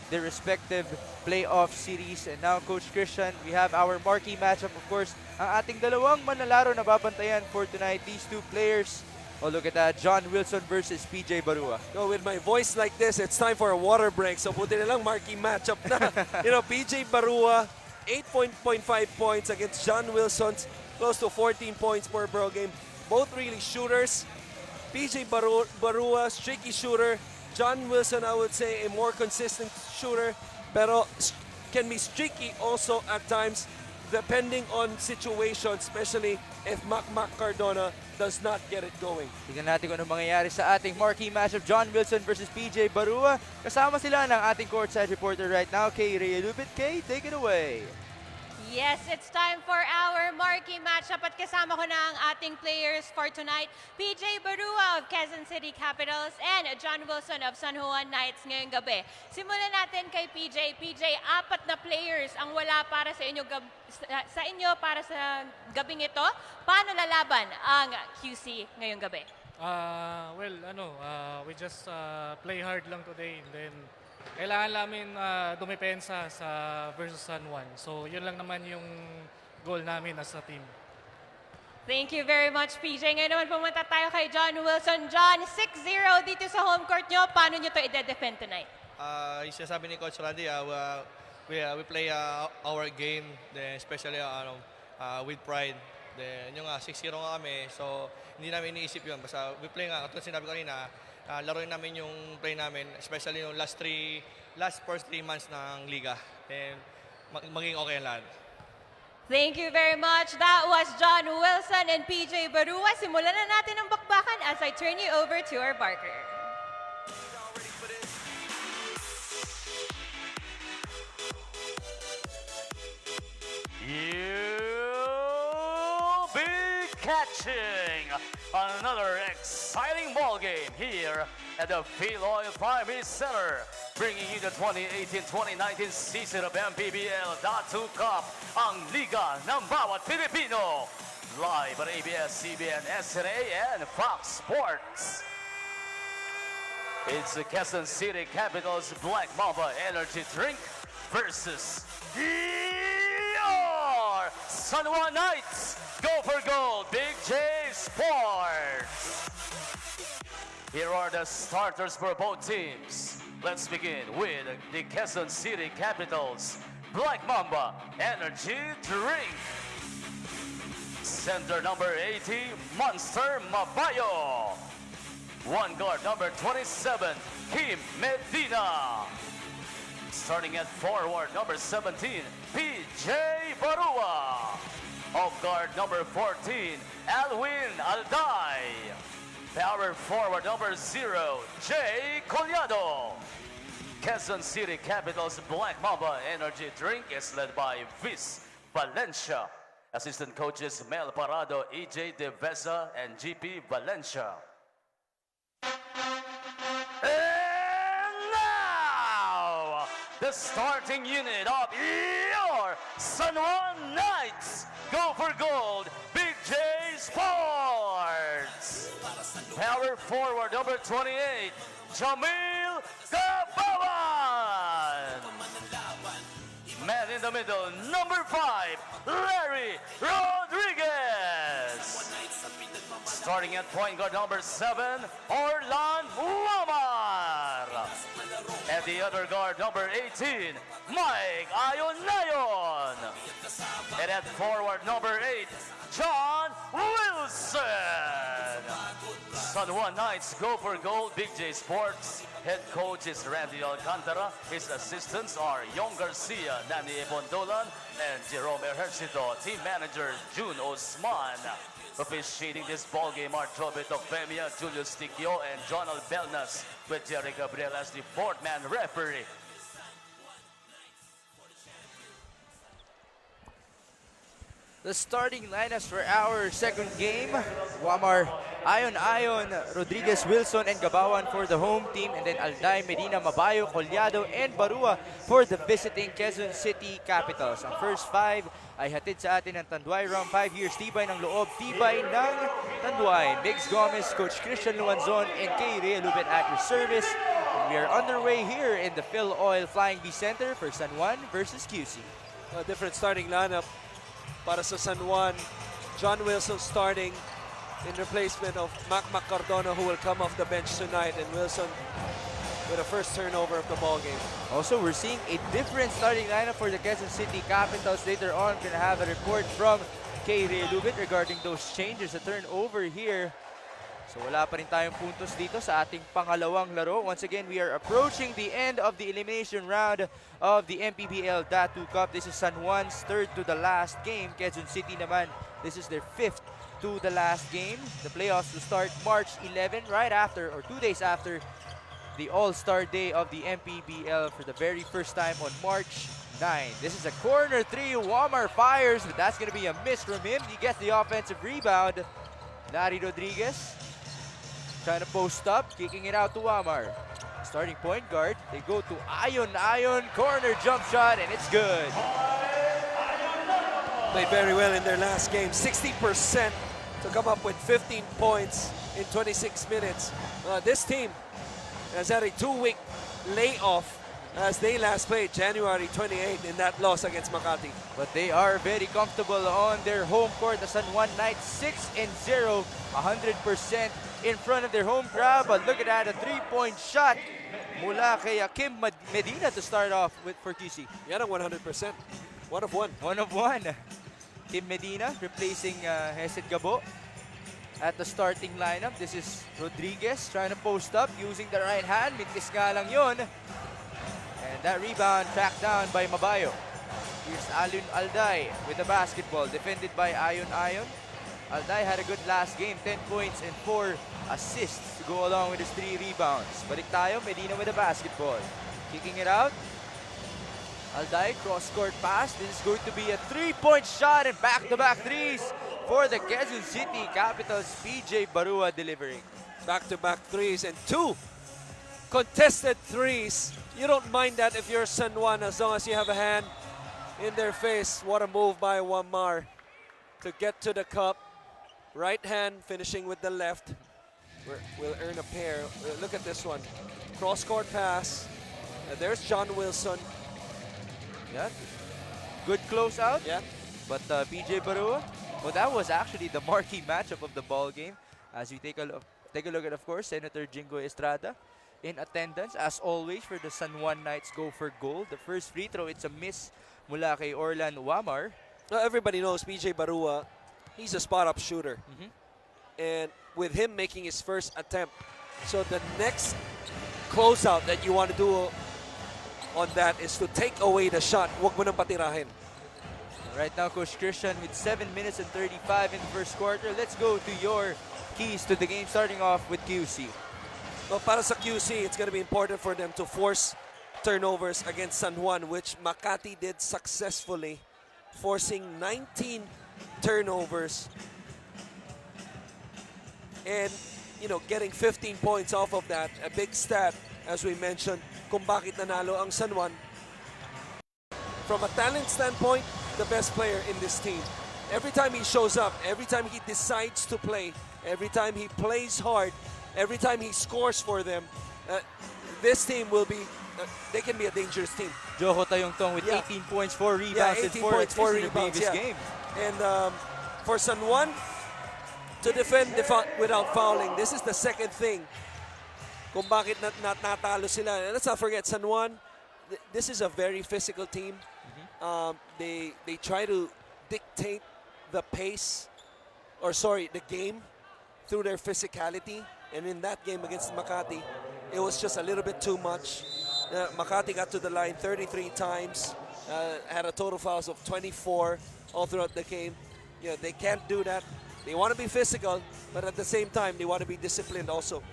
their respective playoff series. And now, Coach Christian, we have our marquee matchup, of course, ang ating dalawang manlalaro na babantayan for tonight. These two players, oh, look at that, John Wilson versus PJ Barua. So with my voice like this, it's time for a water break. So buti na lang marquee matchup na. PJ Barua, 8.5 points against John Wilson's close to 14 points per bro game. Both really shooters. PJ Barua, streaky shooter. John Wilson, I would say, a more consistent shooter, pero can be streaky also at times, depending on situation, especially if Mac Cardona does not get it going. Tingnan natin kung ano mangyayari sa ating marquee matchup, John Wilson versus PJ Barua. Kasama sila ng ating courtside reporter right now, Kay Rhea Lupit. Kay, take it away. Yes, it's time for our marquee matchup at kasama ko na ang ating players for tonight. PJ Barua of Quezon City Capitals and John Wilson of San Juan Knights ngayong gabi. Simulan natin kay PJ. PJ, 4 na players ang wala para sa inyo, para sa gabing ito. Paano lalaban ang QC ngayong gabi? We just play hard lang today, and then kailangan namin dumepensa sa versus San Juan. So, yun lang naman yung goal namin as a team. Thank you very much, PJ. Ngayon naman pumunta tayo kay John Wilson. John, 6-0 dito sa home court nyo. Paano nyo to i-defend tonight? Yung sinasabi ni Coach Randy, we play our game, then especially with pride. Then yung 6-0 nga kami, so hindi namin iniisip yun. Basta we play nga, katulad sinabi ko kanina, laruin namin yung play namin, especially yung first 3 months ng liga. And maging okay ang lahat. Thank you very much. That was John Wilson and PJ Barua. Simulan na natin ang bakbakan as I turn you over to our Barker. You'll be catching another exciting ball game here at the Philoil Primary Center, bringing you the 2018-2019 season of MPBL DATU Cup, ang Liga ng Bawat Pilipino. Live on ABS-CBN, SNA, and Fox Sports. It's the Quezon City Capitals Black Mamba Energy Drink versus your San Juan Knights. Go for gold, Big J Sports. Here are the starters for both teams. Let's begin with the Quezon City Capitals Black Mamba Energy Drink. Center number 80, Monster Mabayo. One guard number 27, Kim Medina. Starting at forward number 17, PJ Barua. Off guard number 14, Alwin Alday. Power forward number 0, Jay Collado. Quezon City Capitals Black Mamba Energy Drink is led by Viz Valencia. Assistant coaches Mel Parado, EJ De Vesa, and GP Valencia. And now, the starting unit of your San Juan Knights. Go for gold, Big J Sports. Power forward number 28, Jamil Gabawan. Man in the middle, number 5, Larry Rodriguez. Starting at point guard number 7, Orlan Lamar. At the other guard number 18, Mike Ayonayon. And at forward number 8, John Wilson. San Juan Knights go for gold, Big J Sports. Head coach is Randy Alcantara. His assistants are Yong Garcia, Nani Bondolan, and Jerome Ejercito. Team manager June Osman. Officiating this ball game are Jobe Tocpemia, Julius Tikio, and Jonal Belnas, with Jerry Gabriel as the fourth-man referee. The starting lineups for our second game, Wamar, Ayon, Rodriguez, Wilson, and Gabawan for the home team, and then Alday, Medina, Mabayo, Collado, and Barua for the visiting Quezon City Capitals. Ang first 5 ay hatid sa atin ng Tanduay Round 5 years, tibay ng loob, tibay ng Tanduay. Migs Gomez, Coach Christian Luanzon, and Kay Rhea Lupit at your service. we are underway here in the Phil Oil Flying V Center for San Juan versus QC. A different starting lineup para sa San Juan. John Wilson starting in replacement of Mac Cardona, who will come off the bench tonight, and Wilson with a first turnover of the ball game. Also, we're seeing a different starting lineup for the Quezon City Capitals. Later on, we're gonna have a report from Kay Realubit regarding those changes, a turnover here. So wala pa rin tayong puntos dito sa ating pangalawang laro. Once again, we are approaching the end of the elimination round of the MPBL DATU Cup. This is San Juan's third to the last game. Quezon City naman, this is their fifth to the last game. The playoffs will start March 11, right after, or 2 days after, the All-Star Day of the MPBL for the very first time on March 9. This is a corner three. Wamar fires, but that's going to be a miss from him. He gets the offensive rebound. Larry Rodriguez trying to post up, kicking it out to Wamar. Starting point guard, they go to Ayon. Corner jump shot, and it's good. Played very well in their last game. 60% to come up with 15 points in 26 minutes. This team has had a 2-week layoff as they last played January 28 in that loss against Makati. But they are very comfortable on their home court. The San Juan Knights 6-0, 100% in front of their home crowd. But look at that, a three-point shot mula kay Kim Medina to start off with for QC. Yan ang 100%. One of one. One of one. Kim Medina replacing Hesed Gabo at the starting lineup. This is Rodriguez trying to post up using the right hand. Mintis nga lang yun. And that rebound tracked down by Mabayo. Here's Alun Alday with the basketball, defended by Ayon. Alday had a good last game, 10 points and 4 assists to go along with his 3 rebounds. Balik tayo, Medina with the basketball. Kicking it out. Alday, cross-court pass. This is going to be a 3-point shot and back-to-back threes for the Quezon City Capitals. PJ Barua delivering. Back-to-back threes and 2 contested threes. You don't mind that if you're San Juan, as long as you have a hand in their face. What a move by Wamar to get to the cup. Right hand finishing with the left. Will earn a pair. Look at this one. Cross-court pass. There's John Wilson. Yeah. Good closeout. Yeah. But PJ Barua, well, that was actually the marquee matchup of the ball game. As we take a look at, of course, Senator Jingo Estrada in attendance, as always, for the San Juan Knights go for goal. The first free throw, it's a miss mula kay Orlan Wamar. Now, everybody knows PJ Barua, he's a spot-up shooter. And with him making his first attempt, so the next closeout that you want to do on that is to take away the shot. Huwag mo nang patirahin. Right now, Coach Christian with 7 minutes and 35 in the first quarter. Let's go to your keys to the game, starting off with QC. Well, para sa QC, it's going to be important for them to force turnovers against San Juan, which Makati did successfully, forcing 19 turnovers and, you know, getting 15 points off of that. A big stat, as we mentioned, kung bakit nanalo ang San Juan. From a talent standpoint, the best player in this team. Every time he shows up, every time he decides to play, every time he plays hard, every time he scores for them, this team will be, they can be a dangerous team. Joko Tayongtong with 18 points, 4 rebounds, 18 points, 4 rebounds, game. And for San Juan, to defend without fouling, this is the second thing kung bakit natalo sila. And let's not forget, San Juan, this is a very physical team. They try to dictate the pace, or sorry, the game through their physicality. And in that game against Makati, it was just a little bit too much. Makati got to the line 33 times, had a total fouls of 24 all throughout the game. You know, they can't do that. They want to be physical, but at the same time, they want to be disciplined also.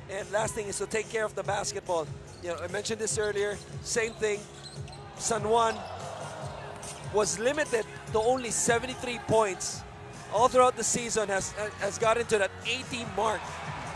And last thing is to take care of the basketball. You know, I mentioned this earlier, same thing. San Juan was limited to only 73 points all throughout the season, has gotten to that 80 mark.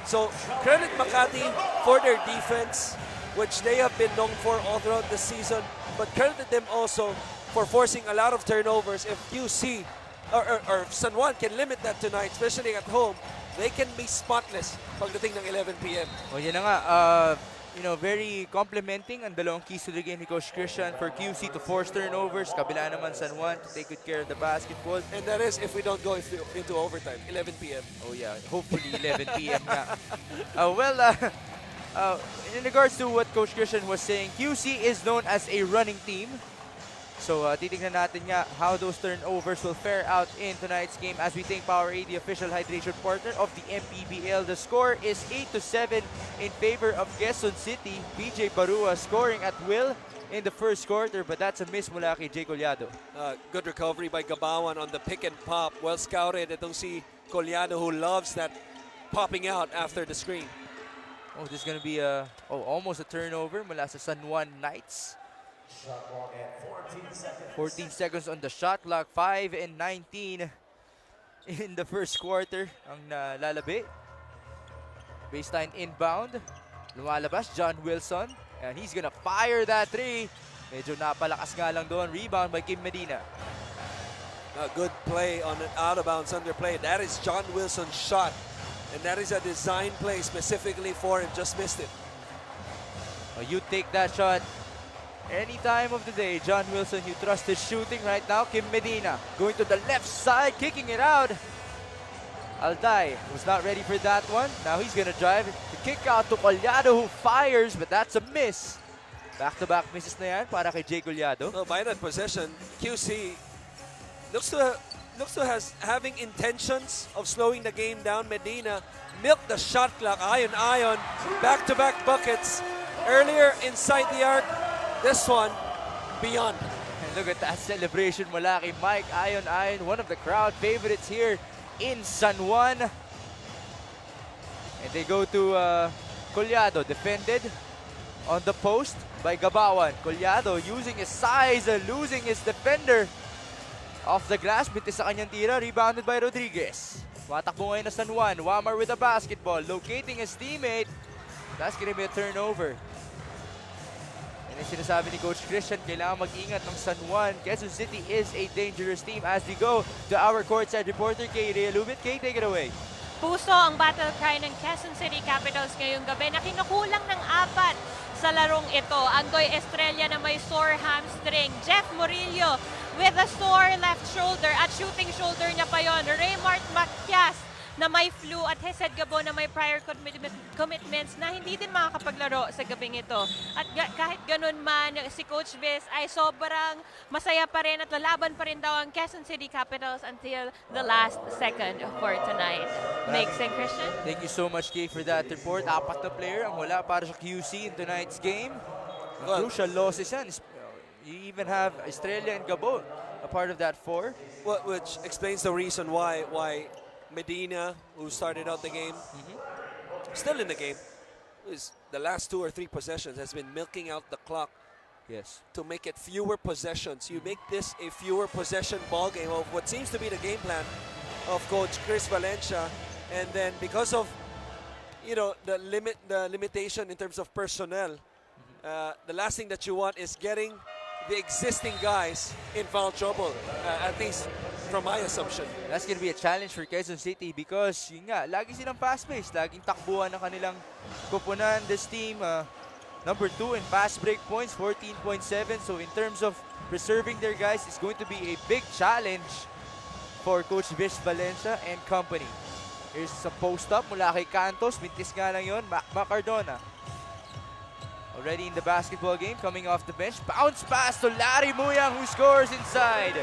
So credit Makati for their defense, which they have been known for all throughout the season, but credit them also for forcing a lot of turnovers. If QC or San Juan can limit that tonight, especially at home, they can be spotless pagdating ng 11 p.m. Well, yun na nga, very complimenting ang dalawang keys to the game ni Coach Christian for QC to force turnovers. Kabila naman San Juan to take good care of the basketball. And that is if we don't go into overtime, 11 p.m. Oh yeah, hopefully 11 p.m. nga. In regards to what Coach Christian was saying, QC is known as a running team. So titignan natin nga how those turnovers will fare out in tonight's game as we take Powerade, the official hydration partner of the MPBL. The score is 8-7 in favor of Quezon City. PJ Barua scoring at will in the first quarter, but that's a miss mula kay Jay Collado. Good recovery by Gabawan on the pick and pop. Well scouted. Itong si Collado who loves that popping out after the screen. Oh, this is gonna be almost a turnover mula sa San Juan Knights. 14 seconds on the shot clock. 5 and 19 in the first quarter ang lalabi. Baseline inbound. Lumalabas John Wilson. And he's gonna fire that three. Medyo napalakas nga lang doon. Rebound by Kim Medina. A good play on an out-of-bounds underplay. That is John Wilson's shot. And that is a design play specifically for him. Just missed it. You take that shot any time of the day. John Wilson, you trust his shooting right now. Kim Medina going to the left side, kicking it out. Alday was not ready for that one. Now he's gonna drive the kick out to Collado who fires, but that's a miss. Back-to-back misses na yan para kay Jay Collado. No, by that possession, QC looks to having intentions of slowing the game down. Medina milked the shot clock. Ion, back-to-back buckets. Earlier inside the arc. This one, beyond. And look at that celebration mula kay Mike Ion, one of the crowd favorites here in San Juan. And they go to Collado, defended on the post by Gabawan. Collado using his size, losing his defender off the glass. Bitis sa kanyang tira, rebounded by Rodriguez. Matakbo ngayon na San Juan. Wamar with the basketball, locating his teammate. That's gonna be a turnover. And yung sinasabi ni Coach Christian, kailangan mag-ingat ng San Juan. Quezon City is a dangerous team as we go to our courtside reporter, Kay Rhea Lubit. Kay, take it away. Puso ang battle cry ng Quezon City Capitals ngayong gabi na kinukulang ng 4 sa larong ito. Anggoy Estrella na may sore hamstring. Jeff Murillo with a sore left shoulder at shooting shoulder niya pa yon. Raymart Macias na may flu at Hesed Gabo na may prior commitments na hindi din makakapaglaro sa gabing ito. At kahit ganun man, si Coach Viz ay sobrang masaya pa rin at lalaban pa rin daw ang Quezon City Capitals until the last second for tonight. Makes and Christian? Thank you so much, Kay, for that report. 4 na player ang wala para sa QC in tonight's game. Well, crucial losses yan. You even have Estrella and Gabo a part of that 4. Which explains the reason why Medina, who started out the game, still in the game, is the last 2 or 3 possessions has been milking out the clock. Yes. To make it fewer possessions. You make this a fewer possession ball game of what seems to be the game plan of Coach Chris Valencia, and then because of the limitation in terms of personnel, the last thing that you want is getting the existing guys in foul trouble, at least from my assumption. That's going to be a challenge for Quezon City because yun nga, lagi silang fast-paced, laging takbuhan ng kanilang kupunan. This team, number 2 in fast break points, 14.7. So in terms of preserving their guys, it's going to be a big challenge for Coach Viz Valencia and company. Here's some post-up mula kay Cantos. Mintis nga lang yun, Mac Cardona. Already in the basketball game, coming off the bench. Bounce pass to Larry Muyang who scores inside.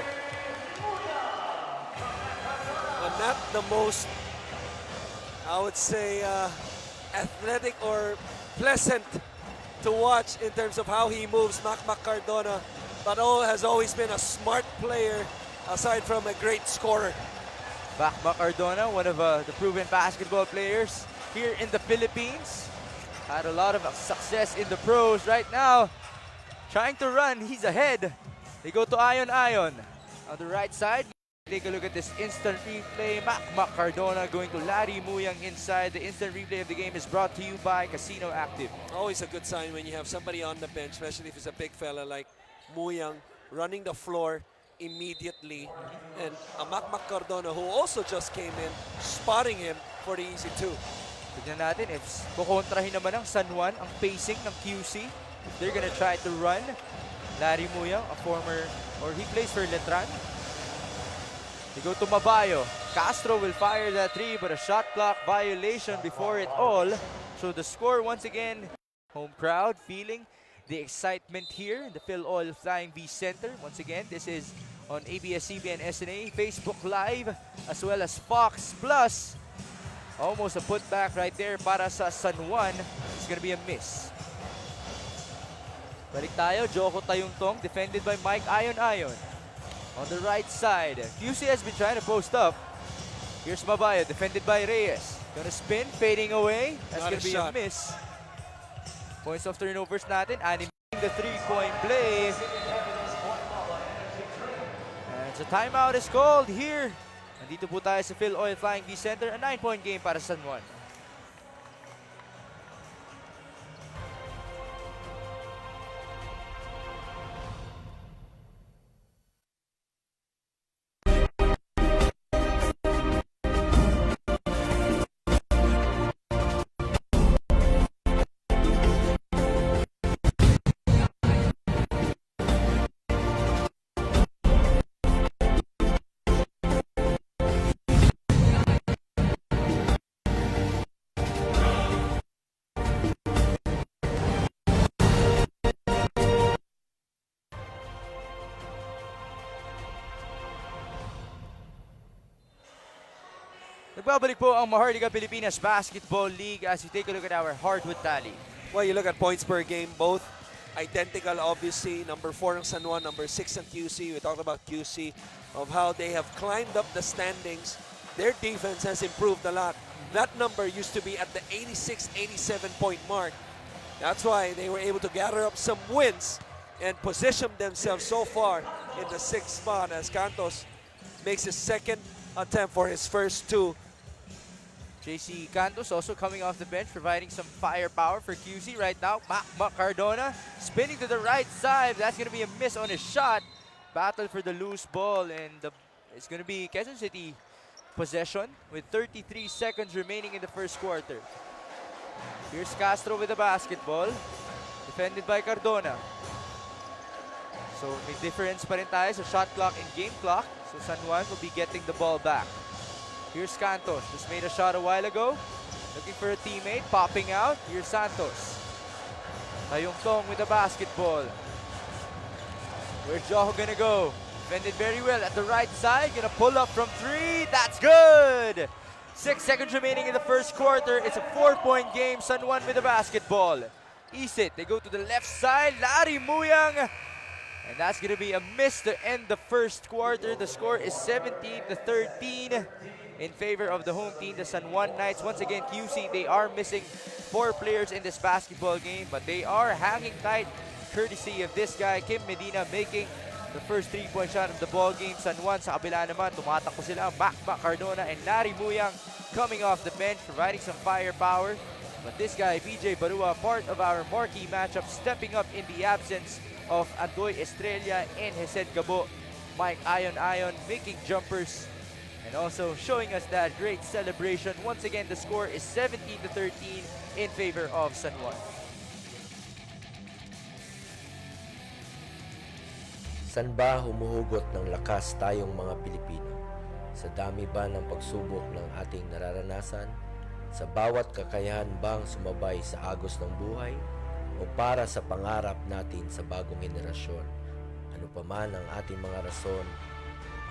Not the most, I would say, athletic or pleasant to watch in terms of how he moves, Mac Cardona, but has always been a smart player aside from a great scorer. Mac Cardona, one of the proven basketball players here in the Philippines. Had a lot of success in the pros right now. Trying to run, he's ahead. They go to Ion on the right side. Take a look at this instant replay. Mac Cardona going to Larry Muyang inside. The instant replay of the game is brought to you by Casino Active. Always a good sign when you have somebody on the bench, especially if it's a big fella like Muyang, running the floor immediately. And Mac Cardona, who also just came in, spotting him for the easy 2. Tignan natin if kukontrahin naman ng San Juan ang pacing ng QC. They're gonna try to run. Larry Muyang, a former, or he plays for Letran. They go to Mabayo. Castro will fire that three, but a shot clock violation before it all. So the score once again, home crowd feeling the excitement here. The Phil Oil Flying V Center. Once again, this is on ABS-CBN SNA, Facebook Live, as well as Fox Plus. Almost a putback right there para sa San Juan. It's gonna be a miss. Balik tayo, Joko Tayungtong, defended by Mike Ayon. On the right side, QC has been trying to post up. Here's Mabayo, defended by Reyes. Gonna spin, fading away. That's Not gonna a be shot. a miss. Points of turnovers natin, animating the three-point play. And so timeout is called here. Nandito po tayo sa Phil Oil Flying V Center. A 9-point game para San Juan. Nagbabalik po ang Maharlika Pilipinas Basketball League as we take a look at our hardwood tally. Well, you look at points per game, both identical, obviously. Number 4 ng San Juan, number 6 ng QC. We talked about QC, of how they have climbed up the standings. Their defense has improved a lot. That number used to be at the 86, 87 point mark. That's why they were able to gather up some wins and position themselves so far in the 6th spot as Cantos makes his second attempt for his first two. JC Cantos also coming off the bench, providing some firepower for QC right now. Cardona spinning to the right side. That's going to be a miss on his shot. Battle for the loose ball, and it's going to be Quezon City possession with 33 seconds remaining in the first quarter. Here's Castro with the basketball, defended by Cardona. So may difference pa rin tayo sa shot clock and game clock. So San Juan will be getting the ball back. Here's Cantos, just made a shot a while ago. Looking for a teammate, popping out. Here's Santos. Tayungtong with the basketball. Where's Joho gonna go? Defended very well at the right side. Gonna pull up from three. That's good! 6 seconds remaining in the first quarter. It's a 4-point game. San Juan with the basketball. Isit, they go to the left side. Larry Muyang. And that's gonna be a miss to end the first quarter. The score is 17-13 in favor of the home team, the San Juan Knights. Once again, QC, they are missing 4 players in this basketball game, but they are hanging tight courtesy of this guy, Kim Medina, making the first 3-point shot of the ball game. San Juan sa kabila naman, tumatakbo sila. Cardona and Larry Muyang coming off the bench, providing some firepower. But this guy, PJ Barua, part of our marquee matchup, stepping up in the absence of Andoy Estrella and Hesed Gabo. Mike Ayon making jumpers and also showing us that great celebration. Once again, the score is 17-13 in favor of San Juan. San ba humuhugot ng lakas tayong mga Pilipino? Sa dami ba ng pagsubok ng ating nararanasan? Sa bawat kakayahan bang sumabay sa agos ng buhay? O para sa pangarap natin sa bagong henerasyon? Ano pa man ang ating mga rason,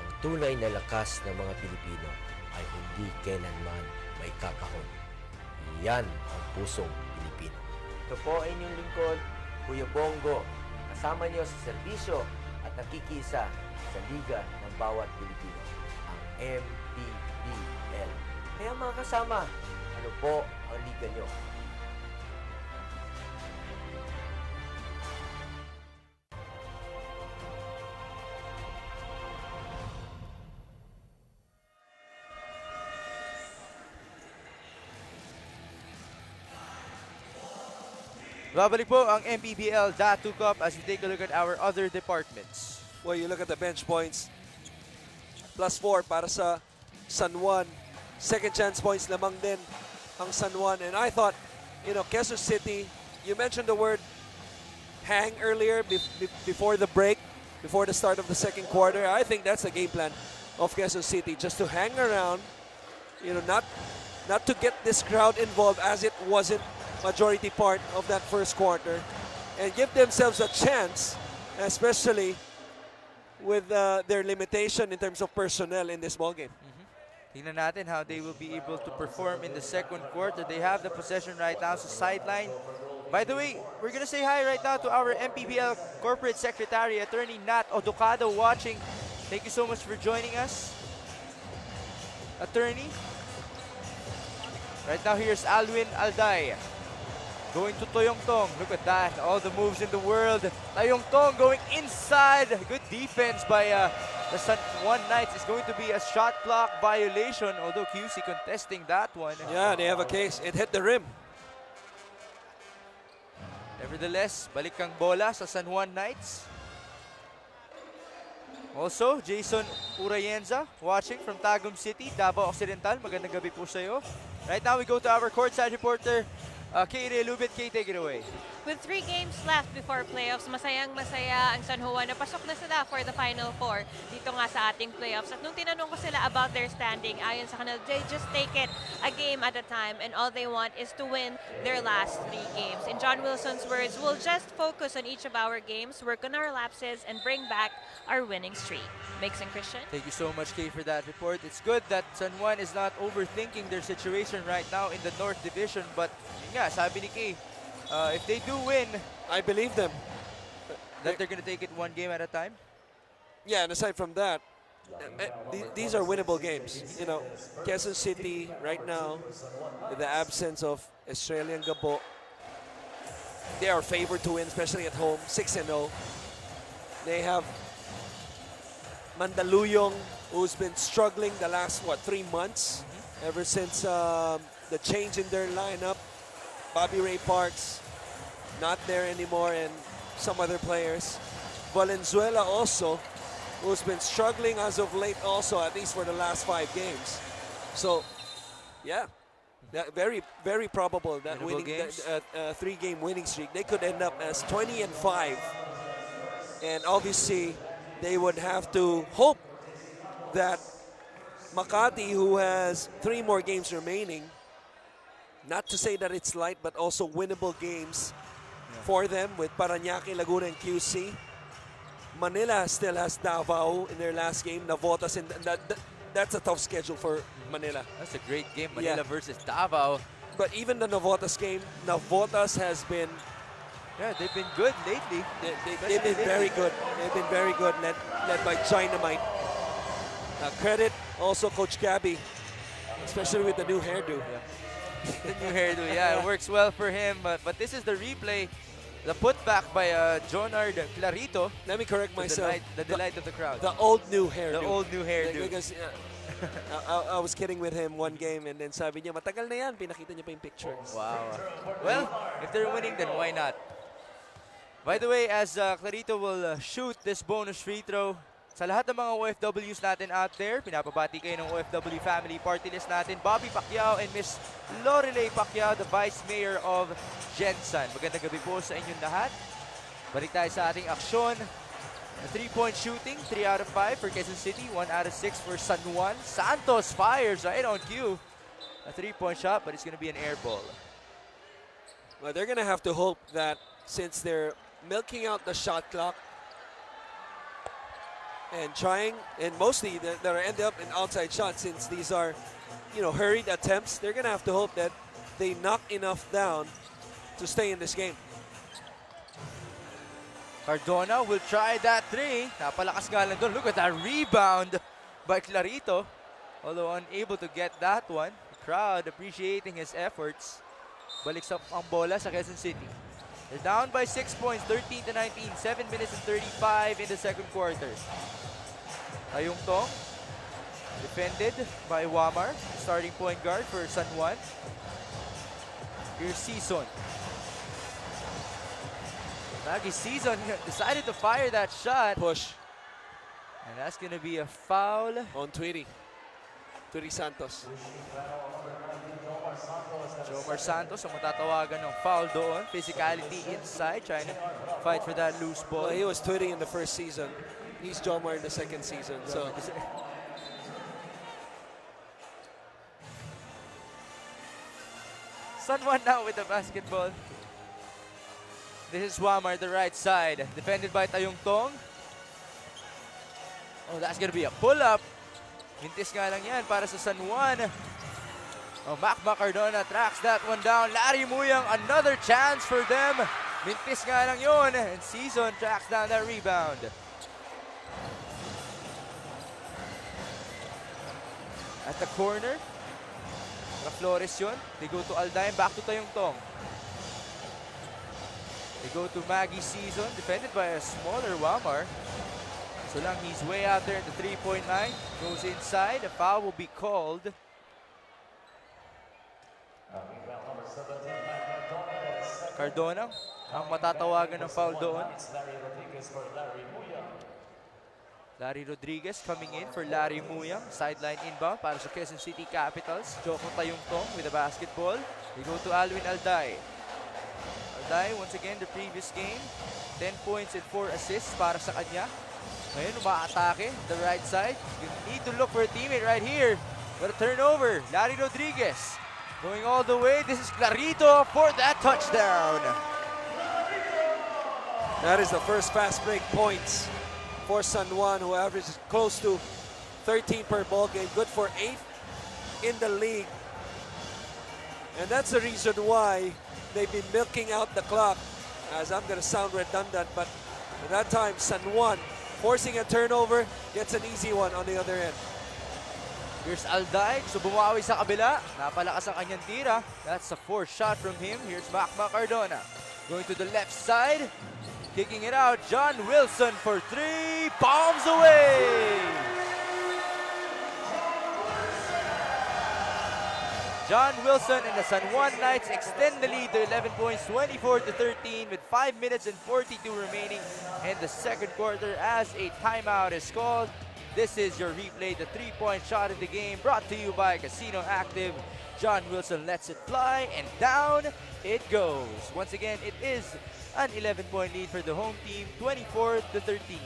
ang tunay na lakas ng mga Pilipino ay hindi kailanman may kakahon. Yan ang pusong Pilipino. Ito po ay inyong lingkod, Kuya Bongo, kasama niyo sa serbisyo at nakikisa sa Liga ng bawat Pilipino, ang MPBL. Kaya mga kasama, ano po ang liga niyo? Babalik po ang MPBL DATU Cup as we take a look at our other departments. Well, you look at the bench points. +4 para sa San Juan. Second chance points lamang din ang San Juan. And I thought, Quezon City, you mentioned the word hang earlier before the break, before the start of the second quarter. I think that's the game plan of Quezon City, just to hang around, not to get this crowd involved as it wasn't majority part of that first quarter, and give themselves a chance, especially with their limitation in terms of personnel in this ballgame. Tingnan natin how they will be able to perform in the second quarter. They have the possession right now sa sideline. By the way, we're gonna say hi right now to our MPBL Corporate Secretary, Attorney Nat Oducado, watching. Thank you so much for joining us, Attorney. Right now, here's Alwin Alday going to Toyong Tong. Look at that, all the moves in the world. Toyong Tong going inside. Good defense by the San Juan Knights. It's going to be a shot clock violation, although QC contesting that one. Yeah, they have a case. It hit the rim. Nevertheless, balik ang bola sa San Juan Knights. Also, Jason Urayenza watching from Tagum City, Davao Occidental. Magandang gabi po sa iyo. Right now, we go to our courtside reporter, Kay Lubit. Kay, take it away. With 3 games left before playoffs, masayang-masaya ang San Juan. Napasok na sila for the Final Four dito nga sa ating playoffs. At nung tinanong ko sila about their standing, ayon sa kanila, they just take it a game at a time and all they want is to win their last 3 games. In John Wilson's words, we'll just focus on each of our games, work on our lapses, and bring back our winning streak. Mix and Christian? Thank you so much, Kay, for that report. It's good that San Juan is not overthinking their situation right now in the North Division, but yun nga, sabi ni Kay, if they do win, I believe them. that they're going to take it 1 game at a time. Yeah, and aside from that, these are winnable games. Quezon City right now, with the absence of Australian Gabo, they are favored to win, especially at home, 6-0. They have Mandaluyong, who's been struggling the last, 3 months, ever since the change in their lineup. Bobby Ray Parks, not there anymore, and some other players. Valenzuela also, who's been struggling as of late also, at least for the last 5 games. So, yeah, very, very probable that Winnable winning games. 3-game winning streak, they could end up as 20-5. And obviously, they would have to hope that Makati, who has 3 more games remaining, not to say that it's light, but also winnable games for them with Parañaque, Laguna, and QC. Manila still has Davao in their last game, Navotas, and that's a tough schedule for Manila. That's a great game, Manila versus Davao. But even the Navotas game, Navotas has been, they've been good lately. they've been very good. They've been very good, led by Dynamite. Credit also Coach Gabby, especially with the new hairdo. The new hairdo, it works well for him. But this is the replay, the putback by Jonard Clarito. Let me correct myself. The delight of the crowd. The old new hairdo. The old new hairdo. Because I was kidding with him one game, and then sabi niya, matagal na yan. Pinakita niya pa yung pictures. Wow. Well, if they're winning, then why not? By the way, as Clarito will shoot this bonus free throw, sa lahat ng mga OFWs natin out there, pinapabati kayo ng OFW family party list natin, Bobby Pacquiao and Miss Lorelei Pacquiao, the Vice Mayor of Gensan. Magandang gabi po sa inyong lahat. Balik tayo sa ating aksyon. A 3-point shooting, 3 out of 5 for Quezon City, 1 out of 6 for San Juan. Santos fires right on cue. A 3-point shot, but it's going to be an air ball. Well, they're going to have to hope that since they're milking out the shot clock, and trying, and mostly they're end up in outside shots, since these are, hurried attempts. They're gonna have to hope that they knock enough down to stay in this game. Cardona will try that 3. Napalakas nga lang doon. Look at that rebound by Clarito. Although unable to get that one. The crowd appreciating his efforts. Balik sa ang bola sa Quezon City. They're down by 6 points, 13-19, 7 minutes and 35 in the second quarter. Tayong Tong, defended by Wamar, starting point guard for San Juan. Here's Season. Nagi Season decided to fire that shot. Push And that's going to be a foul. on Tweety Santos. Jomar Santos ang matatawagan ng foul doon. Physicality inside, trying to fight for that loose ball. Well, he was tweeting in the first season. He's Jomar in the second season. So San Juan now with the basketball. This is Wamar, the right side. Defended by Tayong Tong. Oh, that's gonna be a pull-up. Mintis nga lang yan para sa San Juan. Oh, Macma Cardona tracks that one down. Larry Muyang, another chance for them. Mintis nga lang yun. And Season tracks down that rebound. At the corner, Flores yun. They go to Aldain, back to Tayong Tong. They go to Maggie Season, defended by a smaller Wamar. So lang he's way out there in the three-point line. Goes inside, a foul will be called. Cardona ang matatawagan ng foul doon. Larry Rodriguez coming in for Larry Muyang. Sideline inbound para sa Quezon City Capitals. Joko Tayong Tong with the basketball. They go to Alwin Alday. Alday, once again, the previous game, 10 points and 4 assists para sa kanya. Ngayon, umaatake the right side. You need to look for a teammate right here. But a turnover. Larry Rodriguez going all the way. This is Clarito for that touchdown. that is the first fast break points for San Juan, who averages close to 13 per ball game. Good for 8th in the league. And that's the reason why they've been milking out the clock, as I'm going to sound redundant, but at that time, San Juan forcing a turnover, gets an easy one on the other end. Here's Alday, so bumawi sa kabila. Napalakas ang kanyang tira. That's a fourth shot from him. Here's Macma Cardona. Going to the left side. Kicking it out, John Wilson for three. Bombs away! John Wilson and the San Juan Knights extend the lead to 11 points, 24-13 with 5 minutes and 42 remaining in the second quarter as a timeout is called. This is your replay, the three-point shot of the game, brought to you by Casino Active. John Wilson lets it fly, and down it goes. Once again, it is an 11-point lead for the home team, 24-13.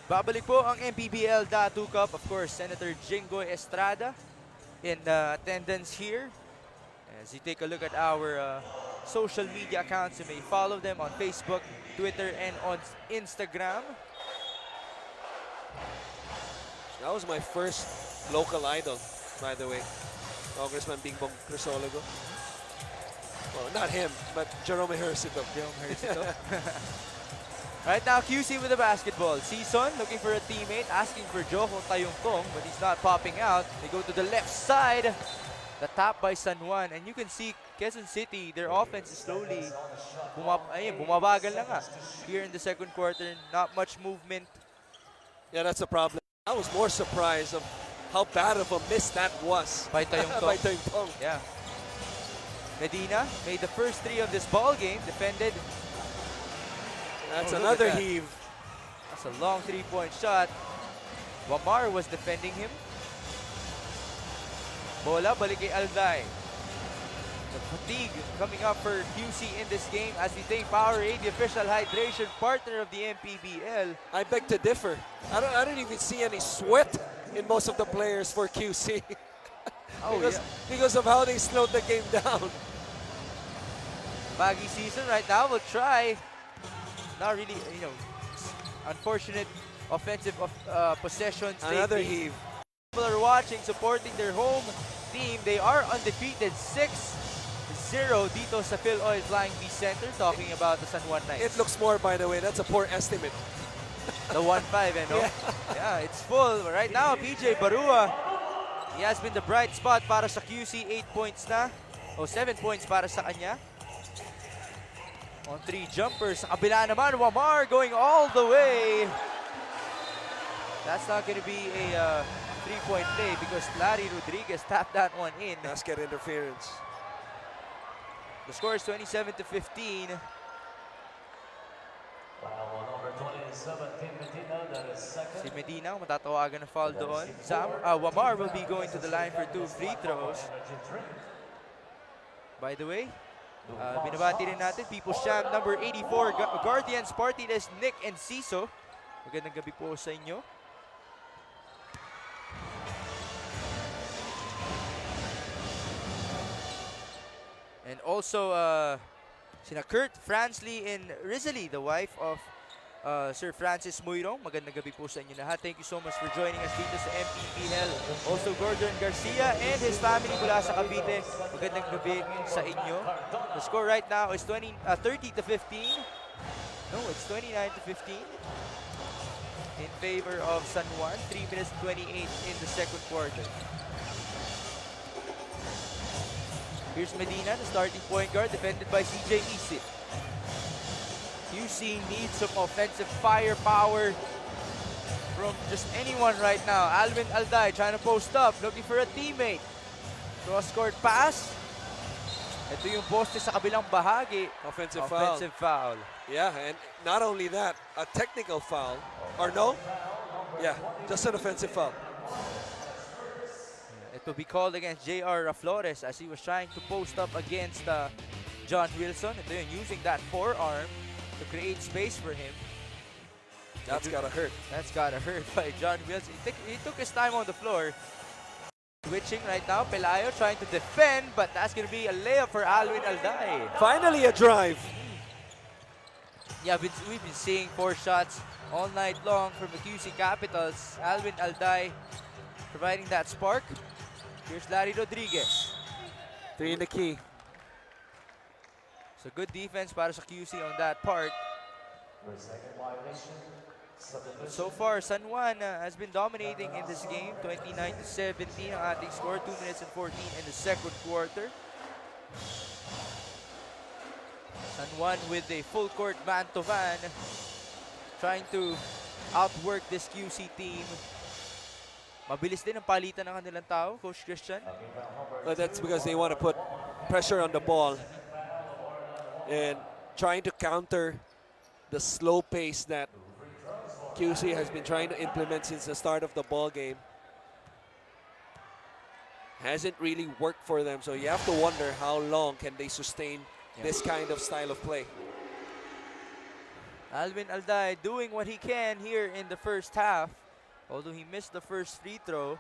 Babalik po ang MPBL DATU Cup. Of course, Senator Jinggoy Estrada in attendance here. As you take a look at our social media accounts, you may follow them on Facebook, Twitter, and on Instagram. That was my first local idol, by the way. Congressman Bingbong Crisologo. Well, not him, but Jerome Ejercito. Right now, QC with the basketball. Season looking for a teammate, asking for Joko Tayong Tong, but he's not popping out. They go to the left side. The tap by San Juan. And you can see Quezon City, their offense is slowly bumabagal na nga. Here in the second quarter, not much movement. Yeah, that's a problem. I was more surprised of how bad of a miss that was. By Tayong Tong. By Tayong Tong. Yeah. Medina made the first three of this ball game, defended. That's look another at that. heave. That's a long three-point shot. Wamar was defending him. Bola, balik kay Alday. The fatigue coming up for QC in this game as we take Powerade, the official hydration partner of the MPBL. I beg to differ. I don't even see any sweat in most of the players for QC. because of how they slowed the game down. Baggy Season right now will try. Not really, unfortunate offensive possessions. Another heave. People are watching, supporting their home team. They are undefeated 6-0 dito sa Phil Oil Flying V Center, talking about the San Juan Knights. It looks more, by the way. That's a poor estimate. The 1-5, no? Yeah, it's full. Right now, PJ Barua, he has been the bright spot para sa QC. 8 points na. O 7 points para sa kanya. On 3 jumpers. Sa kabila naman, Wamar going all the way. That's not going to be a 3-point play because Larry Rodriguez tapped that one in. Basket interference. The score is 27-15. Si Medina, matatawagan na foul doon. Wamar will be going to the line for 2 free throws. By the way, binabati rin natin, People's Champ number 84, Guardians Party List, Nick and Ciso. Magandang gabi po sa inyo. And also, sina Kurt Fransley and Rizali, the wife of Sir Francis Muirong. Magandang gabi po sa inyo lahat. Thank you so much for joining us dito sa MPBL. Also, Gordon Garcia and his family mula sa Cavite. Magandang gabi sa inyo. The score right now is 30-15. No, it's 29-15 in favor of San Juan. 3 minutes 28 in the second quarter. Here's Medina, the starting point guard, defended by CJ Isip. QC needs some offensive firepower from just anyone right now. Alvin Alday trying to post up, looking for a teammate. Cross-court pass. Ito yung poste sa kabilang bahagi. Offensive foul. Yeah, and not only that, a technical foul. Or no? Yeah, just an offensive foul. It will be called against J.R. Flores as he was trying to post up against John Wilson. Ito yun, using that forearm to create space for him. That's gotta hurt. That's gotta hurt by John Wilson. He took his time on the floor. Switching right now, Pelayo trying to defend, but that's gonna be a layup for Alvin Alday. Finally a drive. Yeah, we've been seeing 4 shots all night long from the QC Capitals. Alvin Alday providing that spark. Here's Larry Rodriguez. 3 in the key. So good defense para sa QC on that part. So far, San Juan has been dominating in this game. 29-17 ang ating score. 2 minutes and 14 in the second quarter. San Juan with a full court man-to-man, trying to outwork this QC team. Mabilis din ang palitan ng kanilang tao, Coach Christian. But that's because they want to put pressure on the ball and trying to counter the slow pace that QC has been trying to implement since the start of the ball game. Hasn't really worked for them, so you have to wonder how long can they sustain this kind of style of play. Alvin Alday doing what he can here in the first half, although he missed the first free throw.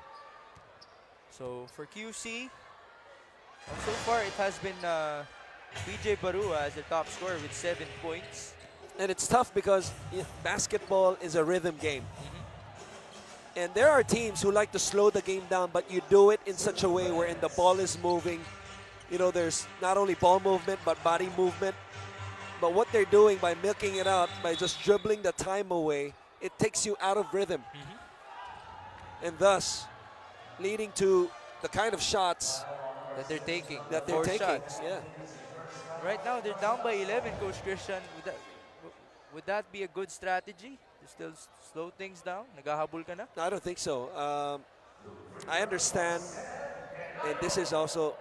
So for QC, so far it has been PJ Barua as the top scorer with 7 points. And it's tough because basketball is a rhythm game. And there are teams who like to slow the game down, but you do it in such a way wherein the ball is moving. You know, there's not only ball movement, but body movement. But what they're doing by milking it out, by just dribbling the time away, it takes you out of rhythm. And thus, leading to the kind of shots that they're taking. Shots. Yeah. Right now, they're down by 11, Coach Christian. Would that be a good strategy? To still slow things down? Naghahabol ka na? No, I don't think so. I understand, and this is also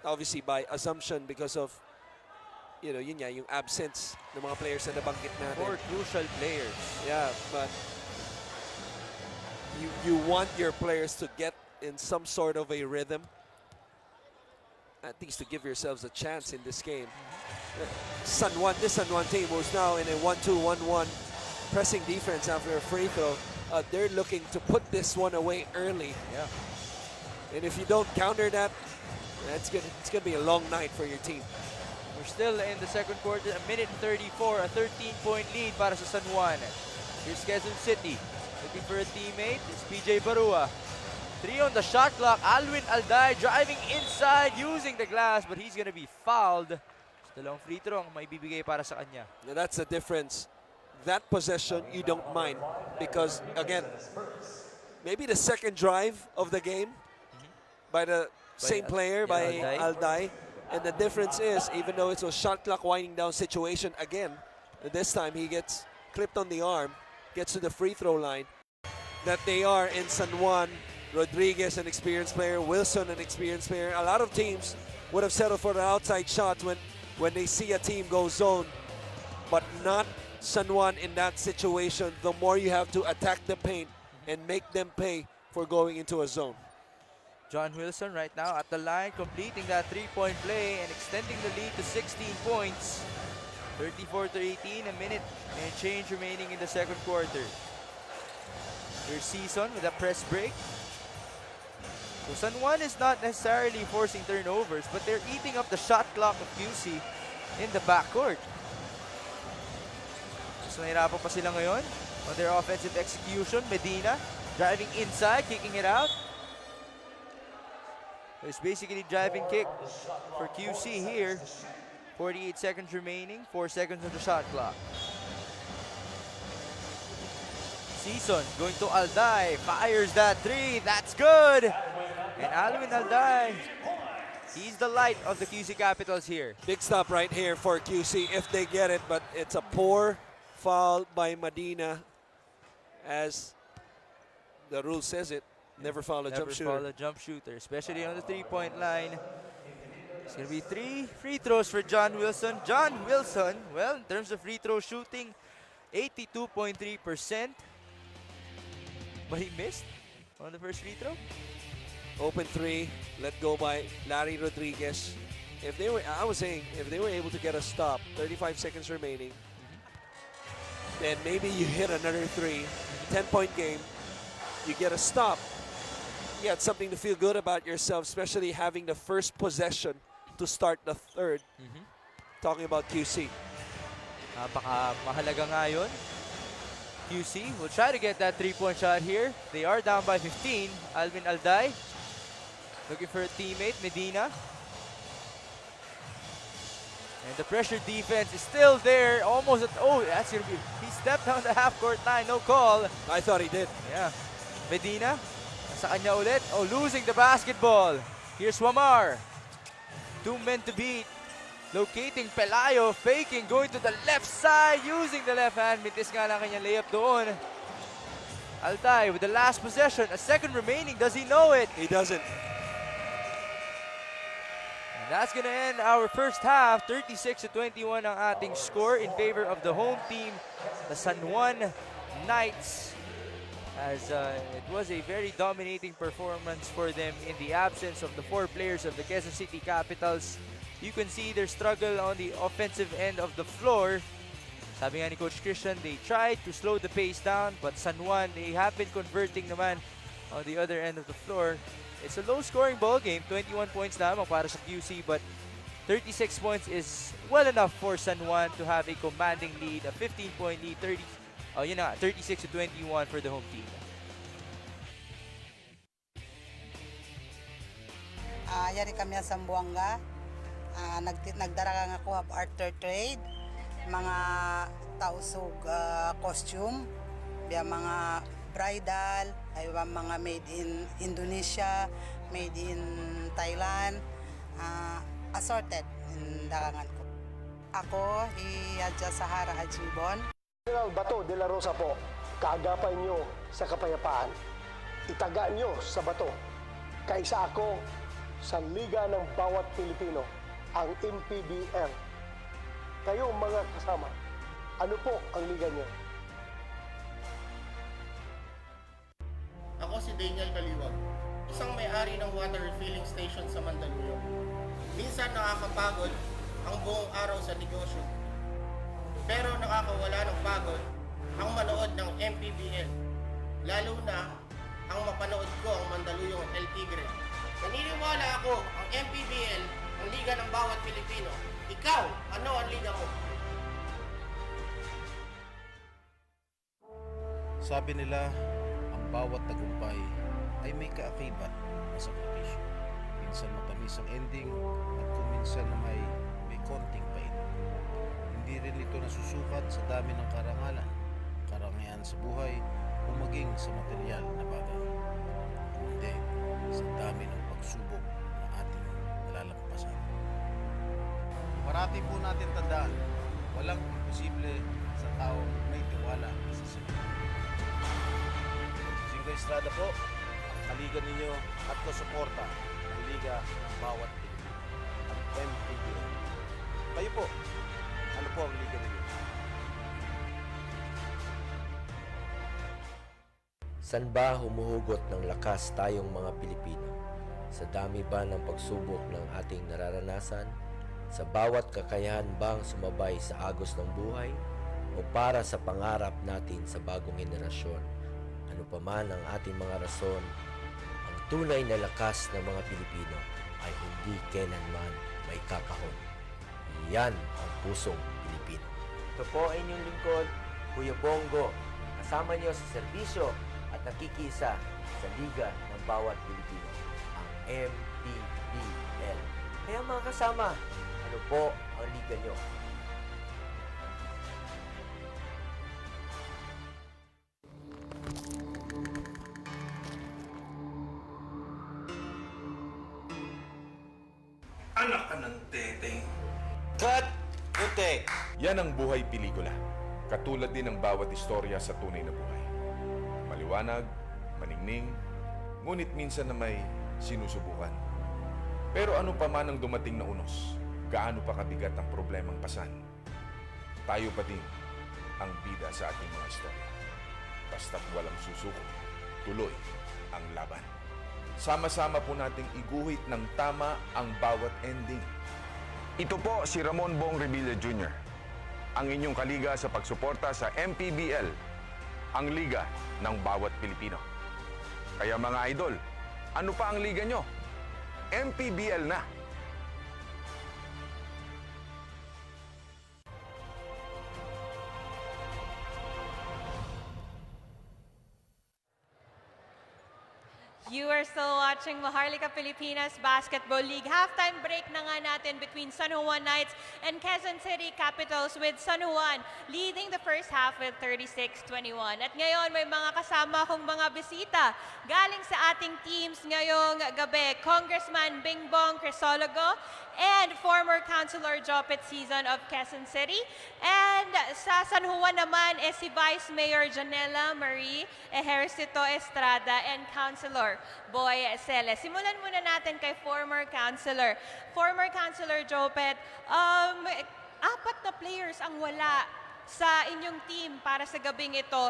obviously by assumption because of, you know, yun nga, yung absence ng mga players na nabanggit natin. 4 crucial players. Yeah, but you want your players to get in some sort of a rhythm, at least to give yourselves a chance in this game. This San Juan team was now in a 1-2-1-1 pressing defense after a free throw. They're looking to put this one away early. Yeah. And if you don't counter that, it's gonna be a long night for your team. We're still in the second quarter, a minute and 34, a 13-point lead para sa San Juan. Here's Quezon City, looking for a teammate. It's PJ Barua. 3 on the shot clock. Alwin Alday driving inside using the glass, but he's gonna be fouled. Dalawang free throw ang may bibigay para sa kanya. Now that's the difference. That possession, you don't mind. Because, again, maybe the second drive of the game by the same player, by Alday. And the difference is, even though it's a shot clock winding down situation again, this time he gets clipped on the arm, gets to the free throw line, that they are in San Juan. Rodriguez, an experienced player, Wilson, an experienced player. A lot of teams would have settled for the outside shots when they see a team go zone, but not San Juan in that situation. The more you have to attack the paint and make them pay for going into a zone. John Wilson right now at the line, completing that three-point play and extending the lead to 16 points. 34-18, a minute and change remaining in the second quarter. Here's Season with a press break. So San Juan is not necessarily forcing turnovers, but they're eating up the shot clock of QC in the backcourt. So nahirapan pa sila ngayon on their offensive execution. Medina driving inside, kicking it out. It's basically driving kick for QC here. 48 seconds remaining, 4 seconds on the shot clock. Season going to Alday, fires that three, that's good! And Alwin Alday, he's the light of the QC Capitals here. Big stop right here for QC if they get it, but it's a poor foul by Medina, as the rule says it. Never foul a jump shooter. Never foul a jump shooter, especially on the three-point line. It's going to be 3 free throws for John Wilson. John Wilson, well, in terms of free throw shooting, 82.3%. But he missed on the first free throw. Open three, let go by Larry Rodriguez. If they were, I was saying, if they were able to get a stop, 35 seconds remaining, then maybe you hit another three, 10-point game, you get a stop. You had something to feel good about yourself, especially having the first possession to start the third. Talking about QC. Mahalaga nga yun. QC will try to get that three-point shot here. They are down by 15. Alvin Alday looking for a teammate, Medina. And the pressure defense is still there. Almost at, oh, that's going to be, he stepped on the half-court line, no call. I thought he did. Yeah. Medina, sa kanya ulit. Oh, losing the basketball. Here's Wamar. 2 men to beat. Locating Pelayo, faking, going to the left side, using the left hand. Mintis nga lang kanyang layup doon. Alday with the last possession, a second remaining. Does he know it? He doesn't. And that's gonna end our first half. 36-21 ang ating score in favor of the home team, the San Juan Knights. As it was a very dominating performance for them in the absence of the 4 players of the Quezon City Capitals. You can see their struggle on the offensive end of the floor. Sabi nga ni Coach Christian, they tried to slow the pace down, but San Juan, they have been converting naman on the other end of the floor. It's a low-scoring ball game, 21 points lamang para sa QC, but 36 points is well enough for San Juan to have a commanding lead, a 15-point lead, 36-21 for the home team. Yari kami sa Sambuanga. Nagdara nga ako of Arthur Trade, mga tausog costume, biya mga bridal, ay mga made in Indonesia, made in Thailand, assorted in dagangan ko. Ako, Adja Sahara Ajibon. General Bato de la Rosa po, kaagapay nyo sa kapayapaan. Itaga nyo sa bato. Kaysa ako sa Liga ng Bawat Pilipino, ang MPBL. Kayo mga kasama, ano po ang liga nyo? Ako si Daniel Kaliwag, isang may-ari ng water refilling station sa Mandaluyong. Minsan nakakapagod ang buong araw sa negosyo. Pero nakakawala ng pagod ang manood ng MPBL. Lalo na ang mapanood ko ang Mandaluyong El Tigre. Naniniwala ako ang MPBL, ang liga ng bawat Pilipino. Ikaw, ano ang liga mo? Sabi nila, ang bawat tagumpay ay may kaakibat na sakripisyo. Minsan matamis ang ending at kung minsan na may konting pait. Hindi rin ito nasusukat sa dami ng karangalan sa buhay o maging sa material na bagay. Kundi sa dami ng pagsubok na ating nalalampasan. Parati po natin tandaan, walang imposible sa taong may tiwala sa sarili. Singo Estrada po, ang kaligan ninyo at kasuporta ng Liga ng bawat Pilipino, ang MPBL. Kayo po, ano po ang Liga ninyo? San ba humuhugot ng lakas tayong mga Pilipino? Sa dami ba ng pagsubok ng ating nararanasan? Sa bawat kakayahan bang sumabay sa agos ng buhay? O para sa pangarap natin sa bagong henerasyon? Ano pa man ang ating mga rason, ang tunay na lakas ng mga Pilipino ay hindi kailanman may kakahon. Yan ang pusong Pilipino. Ito po ay inyong lingkod, Kuya Bongo. Kasama niyo sa serbisyo at nakikisa sa Liga ng bawat Pilipino, ang MPBL. Kaya mga kasama, ano po ang liga nyo? Anak ka ng teteng. Cut! Kunti! Yan ang buhay pelikula. Katulad din ng bawat istorya sa tunay na buhay. Maliwanag, maningning, ngunit minsan na may sinusubukan. Pero ano pa man ang dumating na unos, gaano pa kabigat ang problemang pasan, tayo pa din ang bida sa ating mga istorya. Basta't walang susuko, tuloy ang laban. Sama-sama po nating iguhit ng tama ang bawat ending. Ito po si Ramon Bong Revilla Jr., ang inyong kaliga sa pagsuporta sa MPBL, ang Liga ng bawat Pilipino. Kaya mga idol, ano pa ang liga nyo? MPBL na! You are still watching Maharlika Pilipinas Basketball League. Halftime break na nga natin between San Juan Knights and Quezon City Capitals, with San Juan leading the first half with 36-21. At ngayon may mga kasama akong mga bisita galing sa ating teams ngayong gabi. Congressman Bingbong Crisologo and former Councilor Jopet Season of Quezon City. And sa San Juan naman si Vice Mayor Janela Marie Ejercito Estrada and Councilor Boy Cele. Simulan muna natin kay former Councilor. Former Councilor Jopet, apat na players ang wala sa inyong team para sa gabing ito.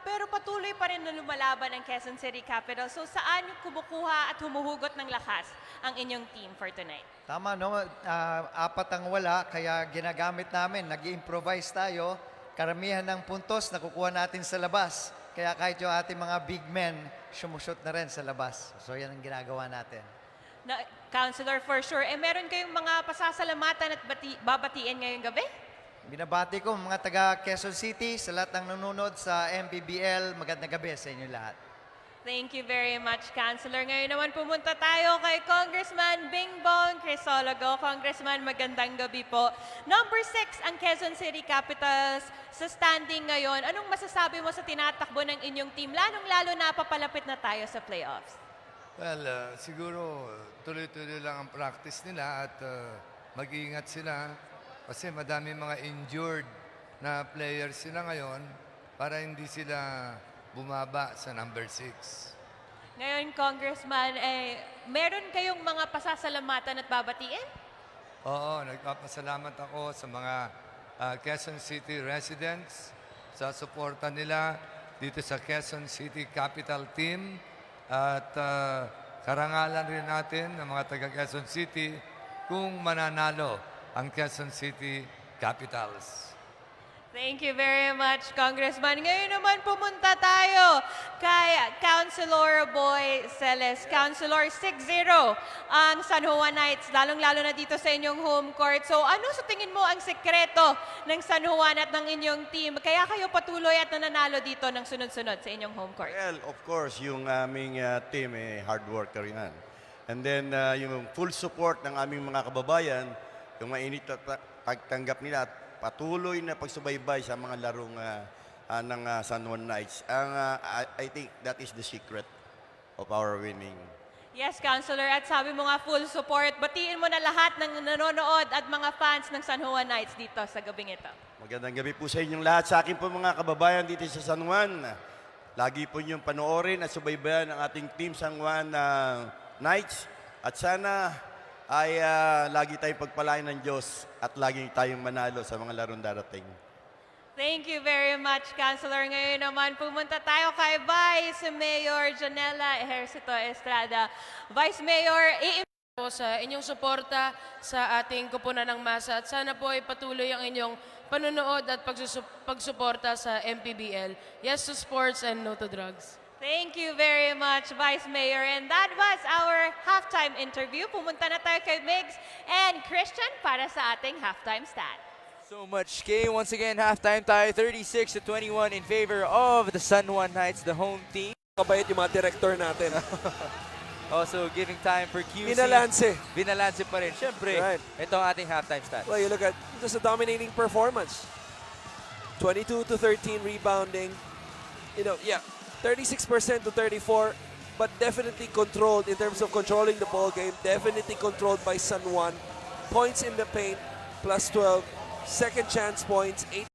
Pero patuloy pa rin na lumalaban ang Quezon City Capitals. So saan kumukuha at humuhugot ng lakas ang inyong team for tonight? Tama, no? Apat ang wala, kaya ginagamit namin. Nag-improvise tayo. Karamihan ng puntos nakukuha natin sa labas. Kaya kahit yung ating mga big men, sumushoot na rin sa labas. So yan ang ginagawa natin. Councilor, for sure. Meron kayong mga pasasalamatan at babatiin ngayong gabi? Binabati ko mga taga Quezon City, sa lahat ng nanonood sa MPBL. Magandang gabi sa inyo lahat. Thank you very much, Councilor. Ngayon naman pumunta tayo kay Congressman Bingbong Crisologo. Congressman, magandang gabi po. Number 6 ang Quezon City Capitals sa standing ngayon. Anong masasabi mo sa tinatakbo ng inyong team? Lalong-lalo na papalapit na tayo sa playoffs. Well, siguro tuloy-tuloy lang ang practice nila at mag-iingat sila kasi madami mga injured na players sila ngayon para hindi sila bumaba sa number 6. Ngayon, Congressman, meron kayong mga pasasalamatan at babatiin? Oo, nagpapasalamat ako sa mga Quezon City residents sa suporta nila dito sa Quezon City Capital Team at karangalan rin natin ng mga taga Quezon City kung mananalo ang Quezon City Capitals. Thank you very much, Congressman. Ngayon naman pumunta tayo kay Councilor Boy Celes. Councilor, 6-0 ang San Juan Knights, lalong-lalo na dito sa inyong home court. So ano sa tingin mo ang sekreto ng San Juan at ng inyong team? Kaya kayo patuloy at nananalo dito ng sunod-sunod sa inyong home court? Well, of course, yung aming team, hard worker yan. And then, yung full support ng aming mga kababayan, yung mainit at pagtanggap nila at patuloy na pagsubaybay sa mga larong ng San Juan Knights. I think that is the secret of our winning. Yes, Councilor. At sabi mo nga full support. Batiin mo na lahat ng nanonood at mga fans ng San Juan Knights dito sa gabing ito. Magandang gabi po sa inyong lahat. Sa akin po mga kababayan dito sa San Juan, lagi po niyong panoorin at subaybayan ang ating team San Juan Knights. At sana ay lagi tayong pagpalain ng Diyos at lagi tayong manalo sa mga larong darating. Thank you very much, Councilor. Ngayon naman, pumunta tayo kay Vice Mayor Janela Ejercito Estrada. Vice Mayor, po sa inyong suporta sa ating kupunan ng masa at sana po ay patuloy ang inyong panonood at pagsuporta sa MPBL. Yes to sports and no to drugs. Thank you very much, Vice Mayor. And that was our halftime interview. Pumunta na tayo kay Migs and Christian para sa ating halftime stat. So much, Kay. Once again, halftime tayo, 36-21 in favor of the San Juan Knights, the home team. Kabait yung mga director natin. Also giving time for QC. Binalanse. Binalanse pa rin. Siyempre, Right. ito ang ating halftime stats. Well, you look at just a dominating performance. 22-13 rebounding. You know, yeah, 36% to 34, but definitely controlled in terms of controlling the ball game. Definitely controlled by San Juan. Points in the paint, plus 12. Second chance points, 8